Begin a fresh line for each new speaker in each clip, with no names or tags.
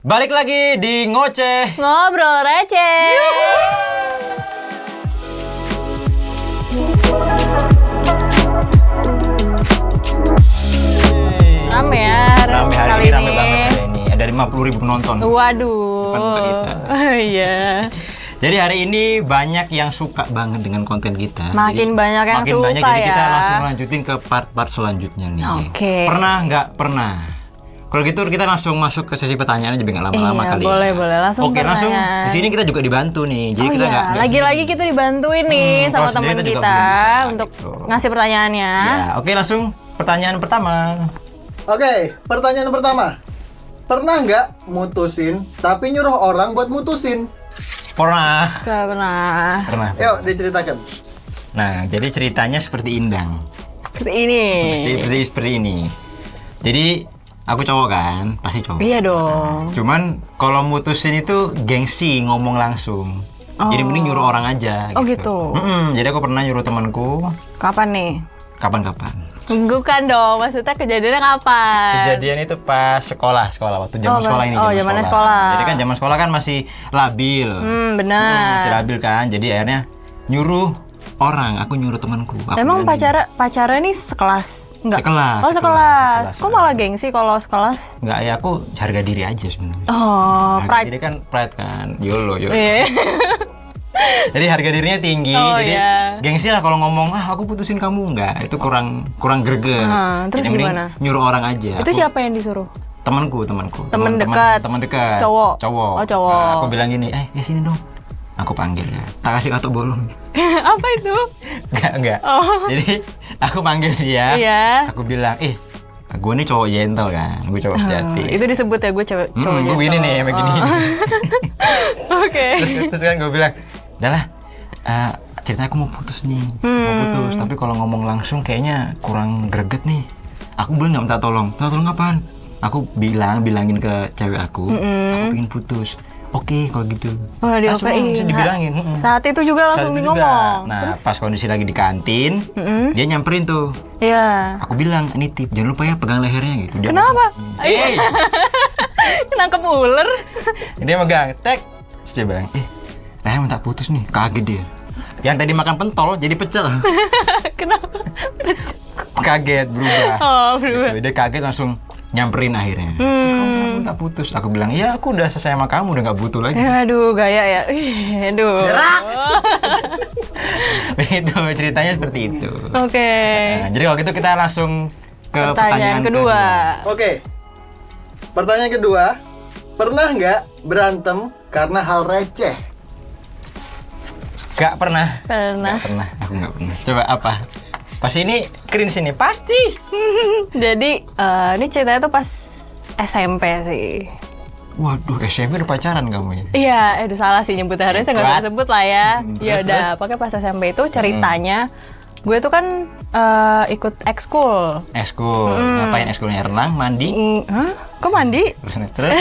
Balik lagi di Ngoceh
Ngobrol receh. Rame ya.
Rame hari
kali
ini, rame banget hari ini. Ada 50.000 penonton.
Waduh.
Depan muka kita.
Iya.
Jadi hari ini banyak yang suka banget dengan konten kita.
Makin banyak yang
makin
suka
banyak, jadi kita
ya.
langsung lanjutin ke part-part selanjutnya nih.
Oke.
Pernah nggak pernah? Kalau gitu kita langsung masuk ke sesi pertanyaan aja, nggak lama-lama
Iya,
kali.
boleh. Langsung
Oke, langsung
pertanyaan.
di sini kita juga dibantu nih. Jadi
Oh
kita
iya,
nggak
lagi-lagi kita dibantuin nih sama
kalau sendiri
teman
kita juga
kita
belum bisa,
untuk
gitu.
ngasih pertanyaannya.
Ya, oke, langsung pertanyaan pertama.
Oke, pertanyaan pertama. Pernah nggak mutusin tapi nyuruh orang buat mutusin?
Pernah.
Gak pernah.
Pernah.
Yuk, diceritakan.
Nah, jadi ceritanya seperti Indang.
Seperti ini.
Seperti ini. Jadi aku cowok kan, pasti cowok.
Iya dong.
Cuman kalau mutusin itu gengsi ngomong langsung. Jadi mending nyuruh orang aja.
Oh, gitu.
Jadi aku pernah nyuruh temanku.
Kapan nih?
Kapan-kapan.
Bukan dong, maksudnya kejadiannya kapan?
Kejadian itu pas sekolah waktu zaman sekolah ini.
zaman sekolah.
Jadi kan zaman sekolah kan masih labil.
Benar.
Masih labil kan. Jadi akhirnya nyuruh orang, aku nyuruh temanku. Aku
Emang
bilang
pacarnya nih sekelas? Enggak.
Sekelas,
Oh, sekelas.
sekelas.
Kok malah gengsi kalau sekelas?
Enggak, ya aku harga diri aja sebenarnya.
Oh,
Harga
pride.
diri kan pride kan. YOLO.
Iya.
Jadi harga dirinya tinggi,
Oh,
jadi
iya.
gengsi lah kalau ngomong, aku putusin kamu. Enggak, itu kurang greget.
Terus
Jadi mending
gimana?
nyuruh orang aja.
Itu siapa yang disuruh?
Temanku.
Temen dekat?
Teman dekat.
Cowok?
Cowok.
Oh, cowok.
Nah, aku bilang gini, sini dong. Aku panggil ya. Tak kasih kartu bolong.
Apa itu?
Enggak.
Oh.
Jadi aku panggil dia.
Iya.
Aku bilang, gue nih cowok gentle kan. Gue cowok sejati.
Itu disebut ya gue cowok
Gue
gentle.
gini nih, begini.
Oke.
terus kan gue bilang, udahlah, ceritanya aku mau putus nih, mau putus, tapi kalau ngomong langsung kayaknya kurang greget nih. Aku boleh nggak minta tolong apaan? Aku bilangin ke cewek aku pengen putus. Oke, kalau gitu.
Wah, diopein.
Langsung dibilangin.
Saat itu juga langsung
Saat itu
ngomong.
juga. Nah, pas kondisi lagi di kantin, dia nyamperin tuh.
Iya.
Aku bilang, ini tip, jangan lupa ya pegang lehernya gitu. Dia
Kenapa?
Hey,
Nangkep ular.
dia megang, tek. Terus dia bilang, Raya minta putus nih, kaget dia. Yang tadi makan pentol jadi pecel.
Kenapa?
Kaget, berubah.
Oh, berubah.
Gitu. Dia kaget langsung nyamperin akhirnya. Terus kamu kenapa minta putus? Aku bilang, ya aku udah selesai sama kamu, udah gak butuh lagi.
Aduh, gaya ya. Ih, aduh.
Itu ceritanya seperti itu.
Oke.
Nah, jadi kalau gitu kita langsung ke pertanyaan
kedua.
Oke. Pertanyaan kedua. Pernah nggak berantem karena hal receh?
Gak pernah.
Pernah.
Gak pernah. Aku gak pernah. Coba apa? Pas ini cringe ini pasti.
Jadi, ini ceritanya tuh pas SMP sih.
Waduh, SMP udah pacaran kamu ya?
Iya, udah salah sih nyebutnya, harusnya saya nggak usah sebut lah ya. Ya
Terus,
udah, pakai pas SMP itu ceritanya, gue tuh kan ikut ekskul.
Eskul. Ngapain eskulnya? Renang, mandi?
Hah? Kok mandi?
Terus?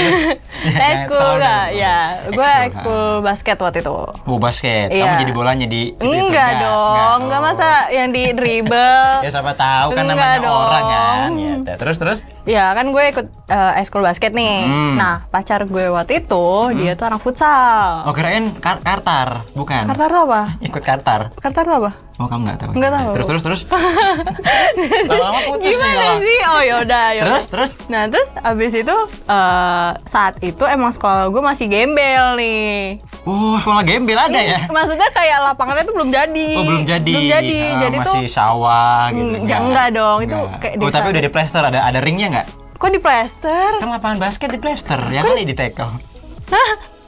Ekskul nggak? Ya, gue
Ekskul,
ekskul basket waktu itu.
Basket.
Iya.
Kamu jadi bolanya di itu,
Enggak dong, enggak masa yang di dribble.
Ya siapa tahu kan
Enggak
namanya orang kan.
dong.
Ya, terus.
Ya kan gue ikut ekskul basket nih. Nah, pacar gue waktu itu dia tuh orang futsal.
Oh, kirain kartar, bukan?
Kartar tuh apa?
Ikut kartar.
Kartar tuh apa?
Oh, kamu nggak tahu?
Nggak tahu.
Terus. Lama-lama putus nih
Gimana
kalau.
sih? Oh yaudah.
Terus.
Nah terus abis itu saat itu emang sekolah gue masih gembel nih.
Oh, sekolah gembel ada ya?
Maksudnya kayak lapangannya tuh belum jadi.
Oh, belum jadi.
Belum jadi. Jadi
masih
tuh
sawah gitu.
enggak dong. Itu kayak
Oh,
desa.
tapi udah di plester, ada ringnya nggak?
Kok di plester?
Kan lapangan basket di plester, ya kali di tackle.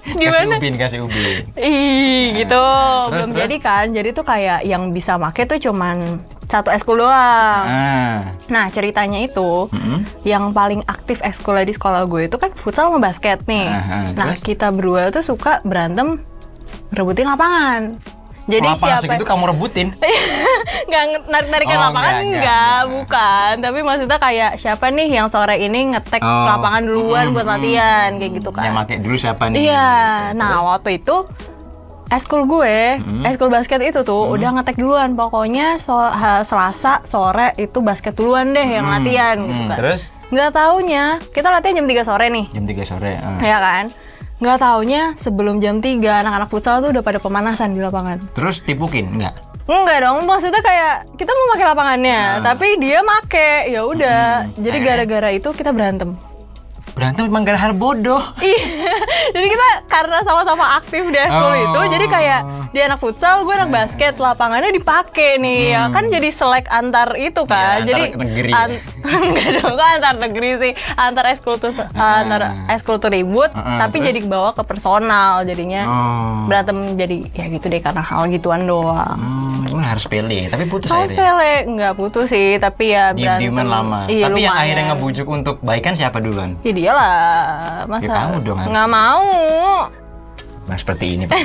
Gimana?
Kasih ubin.
Ih, gitu.
terus,
Belum
terus?
jadi kan. Jadi tuh kayak yang bisa make tuh cuman satu ekskul doang. Nah, ceritanya itu yang paling aktif ekskulnya di sekolah gue itu kan futsal sama basket nih. Nah,
terus?
kita berdua tuh suka berantem rebutin lapangan. Jadi
lapangan
siapa
segitu kamu rebutin?
nggak narik-narikan
Oh,
lapangan
enggak.
bukan. Tapi maksudnya kayak siapa nih yang sore ini ngetek lapangan duluan buat latihan kayak gitu kan.
Yang make dulu siapa nih?
Iya.
Gitu.
Nah, waktu itu eskul gue, eskul basket itu tuh udah ngetek duluan. Pokoknya Selasa sore itu basket duluan deh yang latihan gitu kan.
Terus?
nggak taunya kita latihan jam 3 sore nih.
Jam 3 sore.
Ya kan? Nggak taunya sebelum jam 3 anak-anak futsal tuh udah pada pemanasan di lapangan.
Terus tipukin enggak?
Enggak dong, maksudnya kayak kita mau pakai lapangannya, tapi dia make. Ya udah. Jadi gara-gara itu kita berantem.
Berantem memang gara hal bodoh.
Iya, jadi kita karena sama-sama aktif di ekskul itu, jadi kayak dia anak futsal, gue anak basket, lapangannya dipakai nih, ya kan jadi selek antar itu kan,
Ya,
jadi
antar negeri.
enggak dong, kan antar negeri sih, antar ekskul tuh ribut, tapi
terus?
jadi bawa ke personal, jadinya berantem jadi ya gitu deh karena hal gituan doang.
Emang harus pele, tapi putus
Oh
akhirnya.
pele, nggak putus sih, tapi ya berantem.
Diem-dieman lama.
Iya,
Tapi yang
lumayan.
akhirnya ngebujuk untuk baikan siapa duluan?
Ya dialah, masa
Ya kamu dong harusnya.
nggak mau.
Nah, seperti ini, Pak.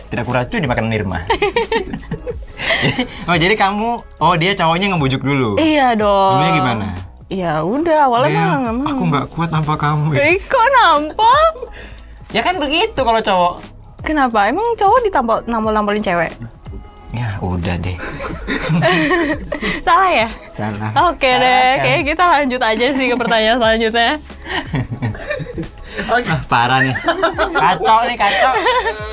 Tidak kuracu dimakan Nirma. Jadi kamu, dia cowoknya ngebujuk dulu.
Iya dong.
Dulunya gimana?
Ya udah, awalnya
Bel,
malah nggak mau.
aku nggak kuat tanpa kamu.
Kok nampak?
Ya kan begitu kalau cowok.
Kenapa? Emang cowok nampol-nampolin cewek?
Ya udah deh.
Salah ya?
Salah.
Oke
Salah
deh,
kan?
kayaknya kita lanjut aja sih ke pertanyaan selanjutnya.
Oke.
Parah nih. Kacau nih, kacau.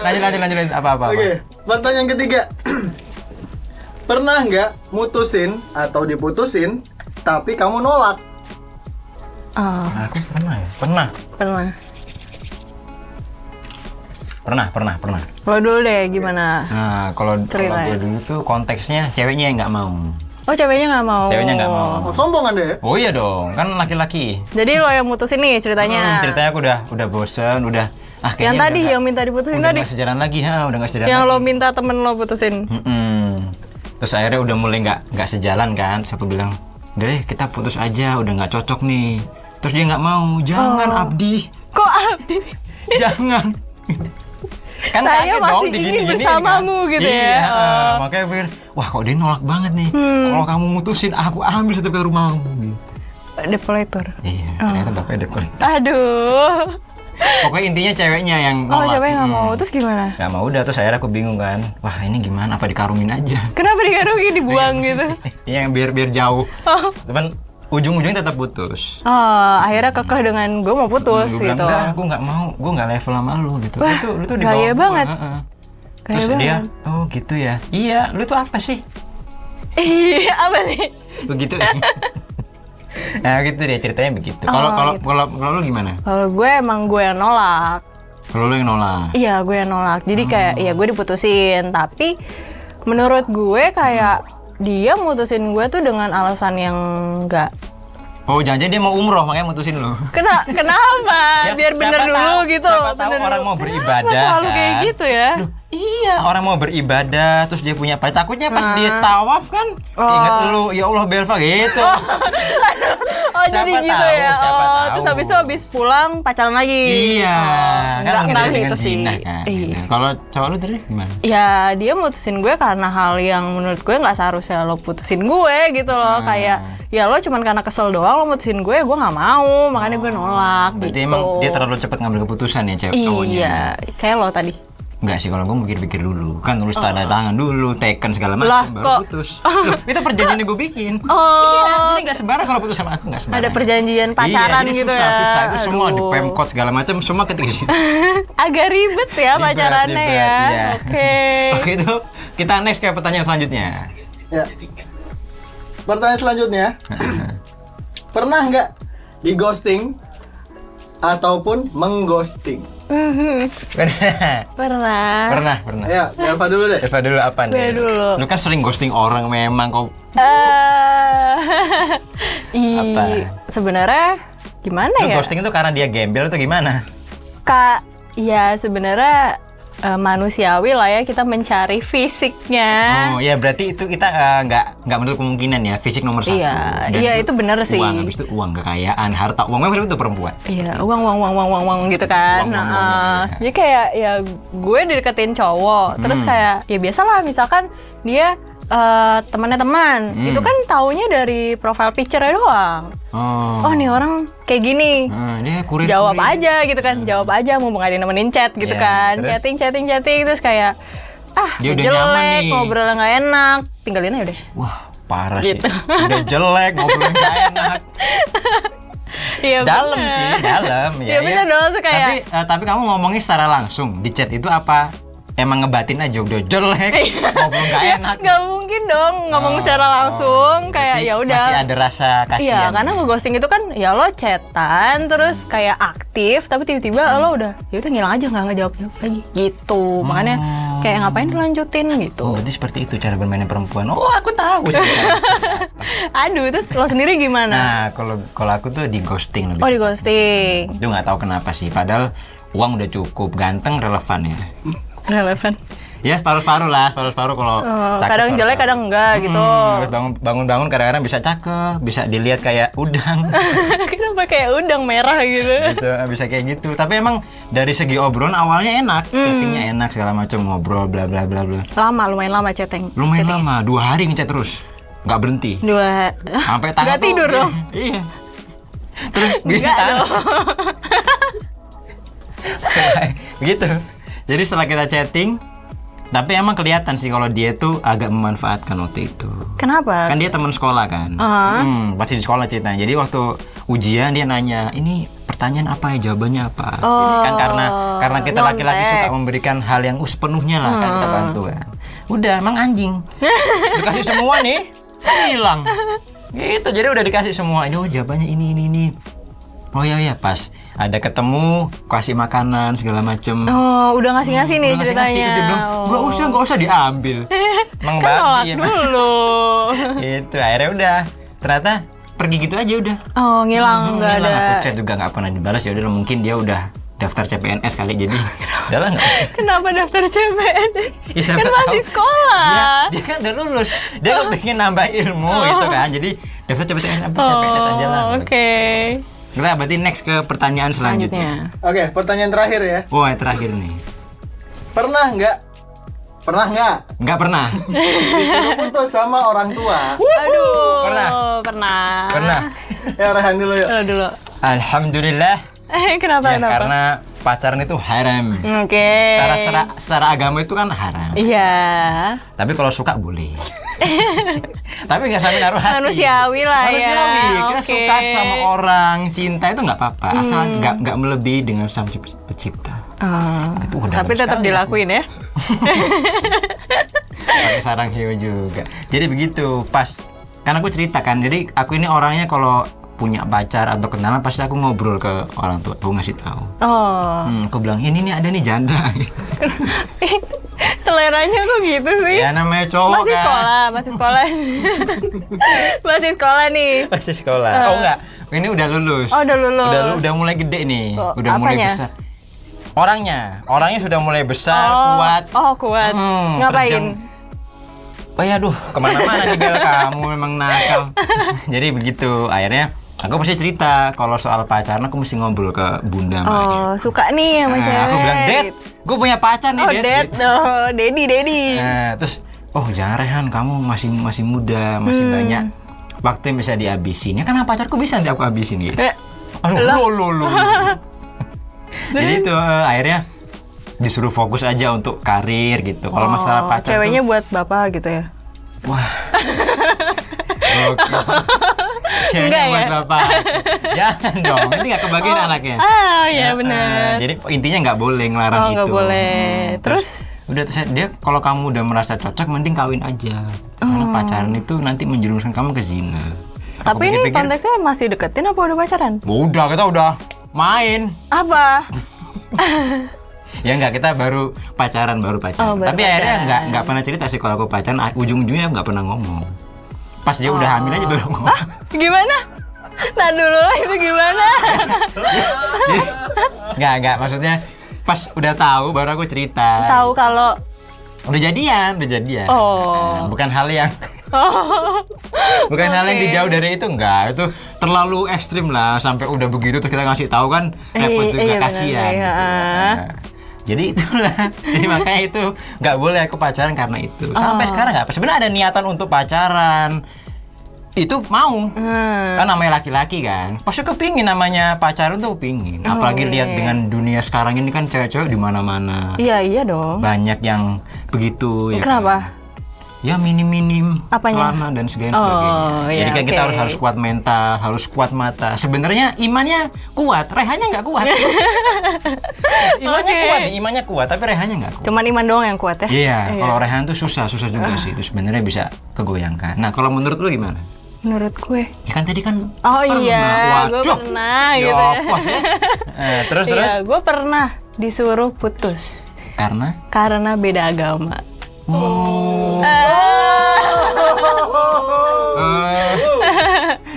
Lanjut. Apa.
Oke, pertanyaan ketiga. Pernah nggak mutusin atau diputusin, tapi kamu nolak?
Aku pernah ya? Pernah. Pernah.
Lo dulu deh, gimana?
Nah, kalau
Ceritanya.
gue dulu tuh konteksnya ceweknya yang nggak mau.
Oh, ceweknya nggak mau.
Ceweknya nggak mau.
Oh, sombong Anda ya?
Oh iya dong, kan laki-laki.
Jadi lo yang mutusin nih ceritanya.
Ceritanya aku udah bosen, udah
Yang
kayaknya
tadi
udah
yang minta diputusin
udah
tadi.
nggak sejalan lagi, udah nggak sejalan
Yang
lagi.
lo minta temen lo putusin.
Terus akhirnya udah mulai nggak sejalan kan, terus aku bilang, udah deh kita putus aja, udah nggak cocok nih. Terus dia nggak mau, jangan Abdi,
Kok Abdi?
jangan. Kan
Saya
kaget
masih
dong
ingin
digini-gini
bersamamu
kan.
gitu
Iya,
ya.
makanya aku pikir, wah kok dia nolak banget nih. Kalau kamu mutusin, aku ambil sertifikat rumahmu. Gitu.
Debt collector.
Iya, ternyata bapaknya debt collector.
Aduh.
Pokoknya intinya ceweknya yang
Oh,
nolak.
ceweknya nggak mau. Terus gimana?
Gak mau udah, terus akhirnya aku bingung kan. Wah ini gimana, apa dikarungin aja.
Kenapa dikarungin dibuang gitu?
Iya, biar jauh.
Oh.
Cuman ujung-ujungnya tetap putus.
Oh, akhirnya kekeh dengan gue mau putus
Gue bilang,
gitu.
enggak, aku nggak mau, gue nggak level sama lu gitu.
Wah,
lu tuh di
gaya
bawah gua,
banget.
heeh.
Gaya
Terus dia,
banget.
oh gitu ya. Iya, lu tuh apa sih?
Iya, apa nih?
Begitu. Nah gitu deh ceritanya begitu. Kalau lu gimana?
Kalau gue emang gue yang nolak.
Kalau lu yang nolak.
Iya, gue yang nolak. Jadi kayak, ya gue diputusin. Tapi menurut gue kayak dia mutusin gue tuh dengan alasan yang enggak.
Oh jangan-jangan dia mau umroh makanya mutusin lu.
Kenapa?
Ya,
Biar bener
siapa
dulu
tahu-
gitu.
siapa tahu
bener
orang
dulu.
mau beribadah,
Kenapa selalu kayak
kan?
gitu ya?
Loh, iya, orang mau beribadah terus dia punya pacar. Takutnya pas dia tawaf kan inget lu, ya Allah Belva gitu.
Oh,
Siapa
jadi gitu
tahu,
ya.
siapa tahu.
Terus habis pulang pacaran lagi.
Iya, kan
Enggak
menghindari dengan
gitu sih.
zina kan.
Iya.
Kalau cowok lu tadi gimana?
Ya dia mutusin gue karena hal yang menurut gue nggak seharusnya lo putusin gue gitu loh. Kayak ya lo cuman karena kesel doang lo mutusin gue nggak mau, makanya gue nolak
Berarti
gitu.
emang dia terlalu cepat ngambil keputusan ya cewek cowoknya.
Iya, kayak lo tadi.
Enggak sih, kalau gue mikir-pikir dulu. Kan nulis tanda tangan dulu, teken segala
Lah,
macam baru
kok-
putus. Loh, itu perjanjian yang gue bikin.
Oh.
Iya, jadi nggak sembarang kalau putus sama aku, nggak sembarang.
Ada perjanjian pacaran
iya, jadi
gitu
susah,
ya.
susah. Itu semua di
Aduh.
Pemkot segala macam, semua ketik di situ.
Agak ribet ya
Ribet,
pacarannya
ribet,
ya.
iya.
Oke.
Oke itu kita next ke pertanyaan selanjutnya.
Ya. Pertanyaan selanjutnya. Pernah nggak di ghosting ataupun mengghosting?
Pernah.
Pernah.
Ya, Elva dulu deh.
Eva dulu apa
Gue
nih?
dulu.
Lu kan sering ghosting orang memang kok. Apa?
Sebenarnya gimana
Lu
ya?
ghosting itu karena dia gembel atau gimana?
Kak, ya sebenarnya manusiawi lah ya kita mencari fisiknya.
Oh ya berarti itu kita nggak menutup kemungkinan ya fisik nomor satu.
Iya,
Dan
iya itu benar sih.
Uang, habis itu uang, kekayaan, harta, uang memang itu perempuan.
Iya, uang gitu kan.
Uang,
Nah, jadi kayak ya gue dideketin cowok, terus kayak ya biasalah misalkan dia temannya teman, itu kan taunya dari profile picture-nya doang. Oh nih orang kayak gini.
Dia kurir.
Jawab aja gitu kan, jawab aja mumpung ada yang nemenin chat gitu
Iya,
kan.
terus?
Chatting terus kayak
Dia udah
jelek,
nyaman nih.
ngobrolnya nggak enak, tinggalin aja udah.
Wah, parah
Gitu.
sih. Udah jelek, ngobrolin gak enak.
Iya
Dalam
bener.
sih, dalam.
Iya bener dong, tuh kayak
Tapi kamu ngomongnya secara langsung di chat itu apa? Emang ngebatin aja udah jelek, ngobrol gak enak.
Gak mungkin dong ngomong secara langsung kayak
Berarti
ya udah.
Masih ada rasa
Iya,
kasihan.
karena ngeghosting itu kan ya lo chatan terus kayak aktif tapi tiba-tiba lo udah ya udah ngilang aja nggak ngejawab lagi gitu. Makanya kayak ngapain dilanjutin gitu.
Oh, berarti seperti itu cara bermainnya perempuan. Oh, aku tahu sebenarnya.
Aduh, terus lo sendiri gimana?
Nah, kalau aku tuh di ghosting lebih.
Oh, di ghosting.
Itu nggak tahu kenapa sih. Padahal uang udah cukup, ganteng, relevan ya.
Relevan.
Ya separuh-separuh lah, separuh-separuh kalau cakep,
Kadang jelek,
separuh-separuh.
kadang enggak gitu.
Terus bangun-bangun kadang-kadang bisa cakep, bisa dilihat kayak udang.
Kenapa kayak udang merah gitu?
Gitu, bisa kayak gitu. Tapi emang dari segi obrolan awalnya enak, chattingnya enak segala macam, ngobrol bla bla bla bla.
Lama, lumayan lama chatting.
Lumayan lama, 2 hari ngechat terus, nggak berhenti. Sampai tangan
Nggak tidur dong?
Iya. Terus
Enggak dong.
Begitu. Jadi setelah kita chatting, tapi emang kelihatan sih kalau dia tuh agak memanfaatkan waktu itu.
Kenapa?
Kan dia teman sekolah kan. Pasti di sekolah ceritanya. Jadi waktu ujian dia nanya, ini pertanyaan apa ya, jawabannya apa. Kan karena kita laki-laki
nyontek.
suka memberikan hal yang sepenuhnya lah kan kita bantu kan. Udah emang anjing. Dikasih semua nih, hilang. Gitu. Jadi udah dikasih semua. Ini jawabannya ini. Oh iya pas ada ketemu kasih makanan segala macem.
Oh, udah ngasih-ngasih nih
Udah
ceritanya.
ngasih-ngasih, terus dia bilang nggak usah diambil. Emang
Kan nolak
babi emang.
dulu.
Itu akhirnya udah ternyata pergi gitu aja udah.
Oh, ngilang nggak
Hilang.
ada.
Aku chat juga nggak pernah dibalas, ya udah mungkin dia udah daftar CPNS kali jadi udahlah nggak usah.
Kenapa daftar CPNS?
Ya, siapa
Kan masih
tahu.
sekolah.
Dia kan udah lulus, dia kan pengen nambah ilmu gitu kan, jadi daftar CPNS aja lah.
Oke.
Nah, berarti next ke pertanyaan selanjutnya.
Oke, pertanyaan terakhir ya.
Wah, yang terakhir nih.
Pernah nggak
Nggak pernah.
disuruh putus sama orang tua?
Aduh.
Pernah.
Pernah.
Ya, Rehan dulu yuk.
Lo dulu.
Alhamdulillah.
Kenapa?
Ya, karena pacaran itu haram.
Oke.
Secara agama itu kan haram.
Iya.
Tapi kalau suka boleh. Tapi nggak sampai naruh hati.
Manusiawi lah ya.
Manusiawi. Kita
Oke.
suka sama orang, cinta itu nggak apa-apa. Asal nggak melebihi dengan sang pencipta. Itu udah
Tapi
bagus
tetap
sekali.
dilakuin ya.
Pakai sarang hiu juga. Jadi begitu pas. Karena aku ceritakan. Jadi aku ini orangnya kalau punya pacar atau kenalan pasti aku ngobrol ke orang tua. Aku ngasih tahu.
Oh.
Aku bilang ini nih ada nih janda.
Seleranya kok gitu sih?
Ya namanya cowok
Masih
kan.
sekolah. Masih sekolah nih.
Masih sekolah. Oh enggak, ini udah lulus.
Oh, udah lulus.
Udah mulai gede nih.
Oh,
Udah mulai
apanya?
besar. Orangnya sudah mulai besar, kuat.
Oh, kuat. Ngapain?
terjun. Oh ya aduh, kemana-mana nih Bel, kamu memang nakal. Jadi begitu, akhirnya aku pasti cerita kalau soal pacaran aku mesti ngobrol ke bunda makanya.
Oh, suka nih sama cewek.
Aku bilang, Dad, gue punya pacar nih,
Oh,
Dad.
Dad.
Gitu.
Oh, Daddy.
Nah, terus, oh jangan Rehan, kamu masih muda, masih banyak waktu yang bisa dihabisin. Ya kan pacarku bisa nanti aku habisin gitu. Aduh, lo. Jadi itu akhirnya disuruh fokus aja untuk karir gitu. Kalau masalah pacar
Ceweknya
tuh,
buat bapak gitu ya?
wah. Oke. Ceweknya
Enggak
buat
ya?
bapak. Jangan dong, ini nggak kebagian anaknya.
Iya benar.
Jadi intinya nggak boleh ngelarang
Oh,
itu.
nggak boleh. Terus?
Udah terus dia kalau kamu udah merasa cocok mending kawin aja. Karena pacaran itu nanti menjerumuskan kamu ke zina. Aku
Tapi ini
pikir-pikir,
konteksnya masih deketin apa udah pacaran?
udah kita udah main.
Apa?
Ya enggak, kita baru pacaran.
Oh, baru
Tapi akhirnya
pacaran.
enggak pernah cerita sih kalau aku pacaran, ujung-ujungnya enggak pernah ngomong. Pas dia udah hamil aja baru ngomong.
Gimana? Nah dulu lah itu gimana?
Enggak, maksudnya pas udah tahu baru aku cerita.
Tahu kalau
Udah jadian.
Oh.
Bukan hal yang Bukan hal yang
Oke.
dijauh dari itu, enggak. Itu terlalu ekstrim lah sampai udah begitu terus kita ngasih tahu kan repot juga,
iya benar
kasihan
sih,
gitu. Nah, jadi itulah. Jadi makanya itu nggak boleh aku pacaran karena itu. Sampai sekarang nggak. Sebenarnya ada niatan untuk pacaran. Itu mau. Kan namanya laki-laki kan. Pasti kepingin namanya pacaran tuh kepingin. Apalagi lihat dengan dunia sekarang ini kan cewek-cewek di mana-mana.
Iya dong.
Banyak yang begitu ya.
Kenapa?
Kan? ya minim
Apanya?
celana dan sebagainya.
iya,
Jadi kan kita
oke.
harus kuat mental, harus kuat mata. Sebenarnya imannya kuat, rehannya nggak kuat. Imannya
Oke.
kuat, imannya kuat, tapi rehannya nggak kuat.
Cuman iman doang yang kuat ya?
Iya, kalau rehan tuh susah juga sih. Itu sebenarnya bisa kegoyangkan. Nah, kalau menurut lu gimana?
Menurut gue.
Ya kan tadi kan
Oh
pernah.
iya, gue
Waduh.
pernah
Ya,
gitu ya.
pos ya. Terus
Iya, gue pernah disuruh putus karena beda agama.
Oh.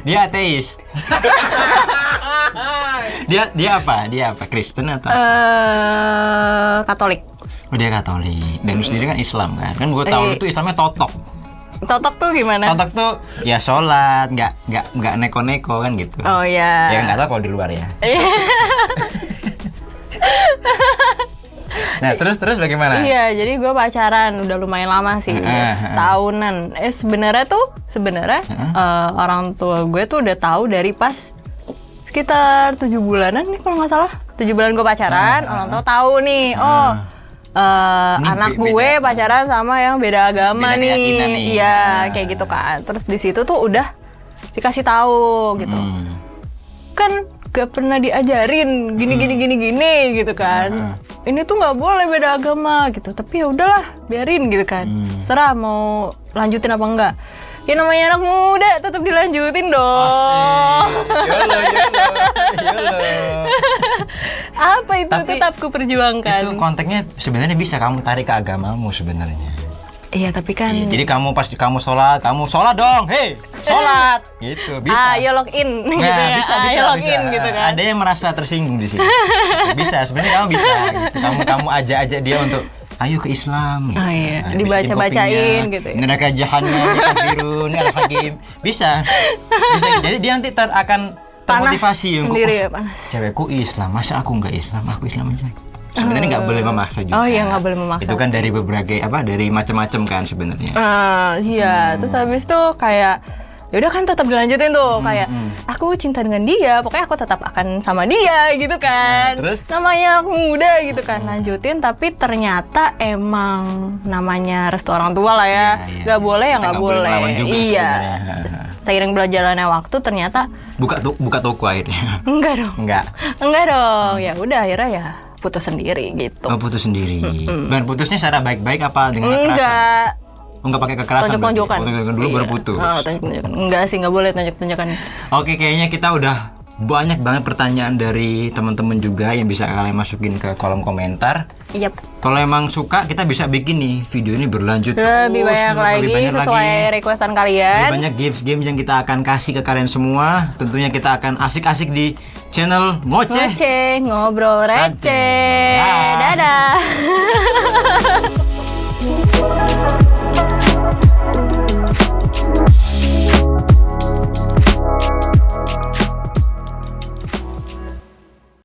Dia ateis. dia apa? Dia apa? Kristen atau?
Katolik.
Oh, dia Katolik. Dan lu sendiri kan Islam kan? Kan gue tahu lu tuh Islamnya totok.
Totok tuh gimana?
Totok tuh ya sholat, nggak neko-neko kan gitu.
Oh iya.
Ya nggak tahu kalau di luar ya. Nah terus bagaimana?
Iya, jadi gue pacaran udah lumayan lama sih, tahunan. Sebenarnya orang tua gue tuh udah tahu dari pas sekitar 7 bulanan nih kalau nggak salah. 7 bulan gue pacaran, orang tua tahu nih.
Ini
Anak
beda.
gue pacaran sama yang beda agama
Beda keyakinan nih.
nih. Iya, kayak gitu kan. Terus di situ tuh udah dikasih tahu gitu. Kan gak pernah diajarin gini gitu kan. Ini tuh nggak boleh beda agama gitu. Tapi ya udahlah, biarin gitu kan. Serah mau lanjutin apa enggak. Ya namanya anak muda tetap dilanjutin dong.
Yolo.
Apa itu
Tapi
tetap kuperjuangkan.
Itu konteksnya sebenarnya bisa kamu tarik ke agamamu sebenarnya.
Iya, tapi kan
Iya, jadi kamu pas kamu sholat dong, hei, sholat, gitu bisa.
ayo login gitu
Nah,
ya.
bisa.
Ayo login gitu kan.
Ada yang merasa tersinggung di sini. Bisa, sebenarnya kamu bisa. Gitu. Kamu ajak dia untuk ayo ke Islam. Gitu.
Oh iya,
Nah, bisikin
dibaca-bacain
kupingnya,
gitu ya.
Neraka jahanam, kafirun, al-hakim. Bisa. Jadi dia nanti akan termotivasi untuk
sendiri ya, panas.
cewekku Islam, masa aku nggak Islam? Aku Islam aja. Sebenarnya nggak boleh memaksa juga.
Oh iya, nggak boleh memaksa.
Itu kan dari dari macam-macam kan sebenarnya.
Iya, terus habis itu kayak ya udah kan tetap dilanjutin tuh kayak aku cinta dengan dia, pokoknya aku tetap akan sama dia gitu kan.
Terus?
Namanya aku muda gitu kan, lanjutin tapi ternyata emang namanya restu orang tua lah ya.
Iya.
Nggak boleh ya
Kita
nggak boleh.
ngelawan juga
Iya.
sebenarnya.
Seiring berjalannya waktu ternyata
Buka toko akhirnya.
enggak dong.
Enggak.
Enggak dong. Ya udah akhirnya ya putus sendiri gitu.
Oh, putus sendiri. Dan putusnya secara baik-baik apa dengan kekerasan?
Enggak.
Oh, enggak pakai kekerasan.
Tonjok-tonjokan.
Tonjok-tonjokan dulu baru
Iya.
putus.
Oh, tonjok-tonjokan. Enggak sih, enggak boleh tonjok-tonjokan.
Oke, kayaknya kita udah banyak banget pertanyaan dari teman-teman juga yang bisa kalian masukin ke kolom komentar.
Yap.
Kalau emang suka, kita bisa bikin nih video ini berlanjut
Lebih banyak lagi sesuai requestan kalian.
Lebih banyak games-games yang kita akan kasih ke kalian semua. Tentunya kita akan asik-asik di channel Ngoceh.
Ngoceh, ngobrol
Santai.
receh.
Dah.
Dadah.